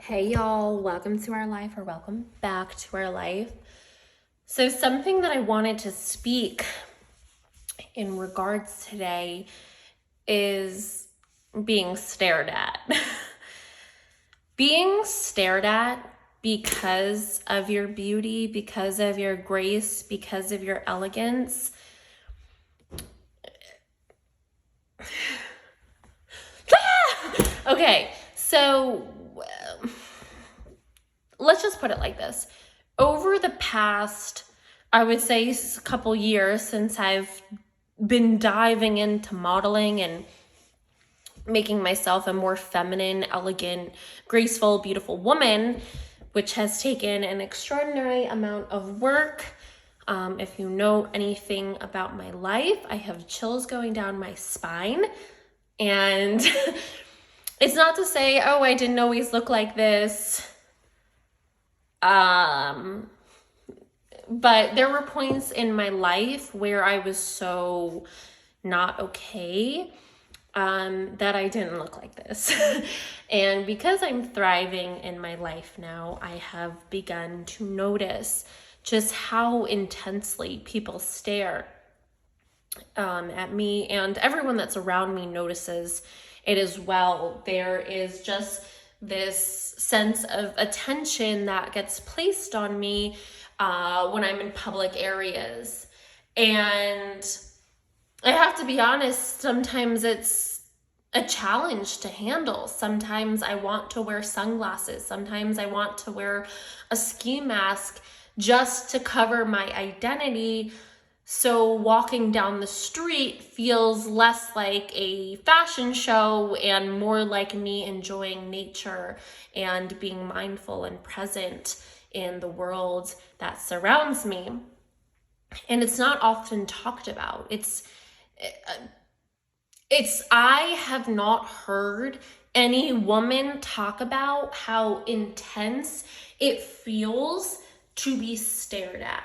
Hey y'all, welcome to our life, or welcome back to our life. So something that I wanted to speak in regards today is being stared at. Being stared at because of your beauty, because of your grace, because of your elegance. Okay, so let's just put it like this. Over the past, I would say, couple years since I've been diving into modeling and making myself a more feminine, elegant, graceful, beautiful woman, which has taken an extraordinary amount of work. If you know anything about my life, I have chills going down my spine. And it's not to say, oh, I didn't always look like this. But there were points in my life where I was so not okay that I didn't look like this. And because I'm thriving in my life now, I have begun to notice just how intensely people stare at me, and everyone that's around me notices it as well. There is just this sense of attention that gets placed on me when I'm in public areas. And I have to be honest, sometimes it's a challenge to handle. Sometimes I want to wear sunglasses. Sometimes I want to wear a ski mask just to cover my identity, so walking down the street feels less like a fashion show and more like me enjoying nature and being mindful and present in the world that surrounds me. And it's not often talked about. I have not heard any woman talk about how intense it feels to be stared at.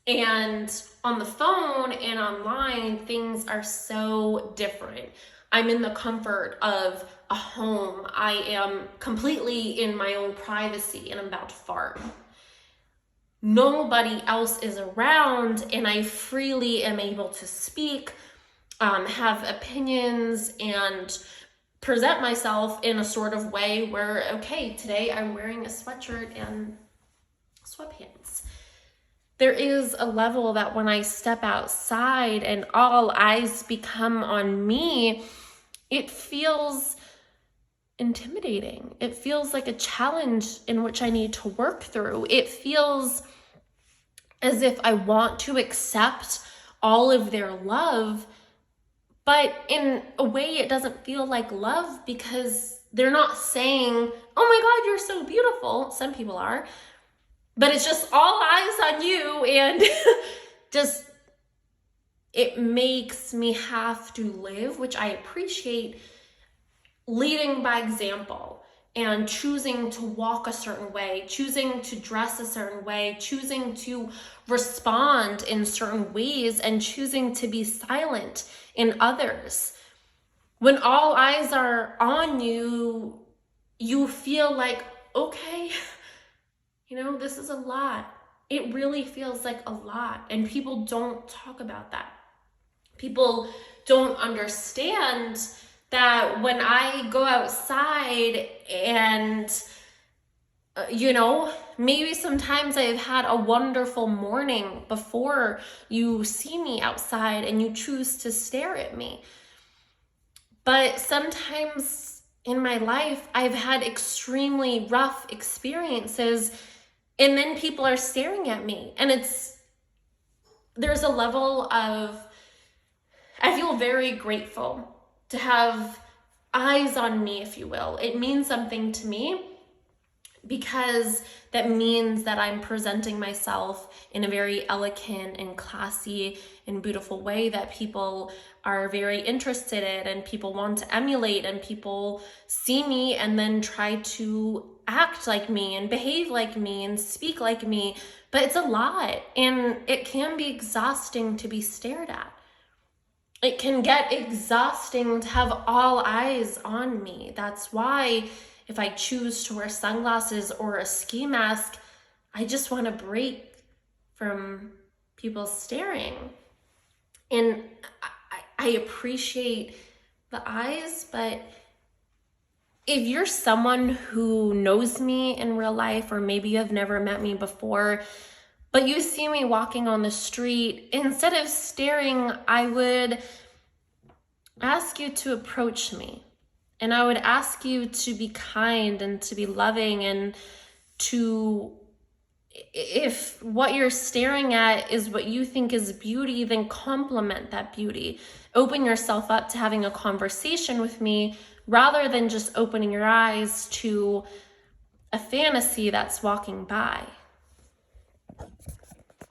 And on the phone and online, things are so different. I'm in the comfort of a home. I am completely in my own privacy and I'm about to fart. Nobody else is around, and I freely am able to speak, have opinions, and present myself in a sort of way where, okay, today I'm wearing a sweatshirt and sweatpants. There is a level that when I step outside and all eyes become on me, it feels intimidating. It feels like a challenge in which I need to work through. It feels as if I want to accept all of their love, but in a way it doesn't feel like love because they're not saying, oh my God, you're so beautiful. Some people are. But it's just all eyes on you, and just, it makes me have to live, which I appreciate, leading by example and choosing to walk a certain way, choosing to dress a certain way, choosing to respond in certain ways, and choosing to be silent in others. When all eyes are on you, you feel like, okay, this is a lot. It really feels like a lot. And people don't talk about that. People don't understand that when I go outside and, maybe sometimes I've had a wonderful morning before you see me outside and you choose to stare at me. But sometimes in my life, I've had extremely rough experiences, and then people are staring at me, and there's a level of, I feel very grateful to have eyes on me, if you will. It means something to me because that means that I'm presenting myself in a very elegant and classy and beautiful way that people are very interested in, and people want to emulate, and people see me and then try to act like me and behave like me and speak like me. But it's a lot, and it can be exhausting to be stared at. It can get exhausting to have all eyes on me. That's why if I choose to wear sunglasses or a ski mask, I just want to break from people staring. And I appreciate the eyes, but if you're someone who knows me in real life, or maybe you have never met me before, but you see me walking on the street, instead of staring, I would ask you to approach me. And I would ask you to be kind and to be loving, and to, if what you're staring at is what you think is beauty, then compliment that beauty. Open yourself up to having a conversation with me, rather than just opening your eyes to a fantasy that's walking by.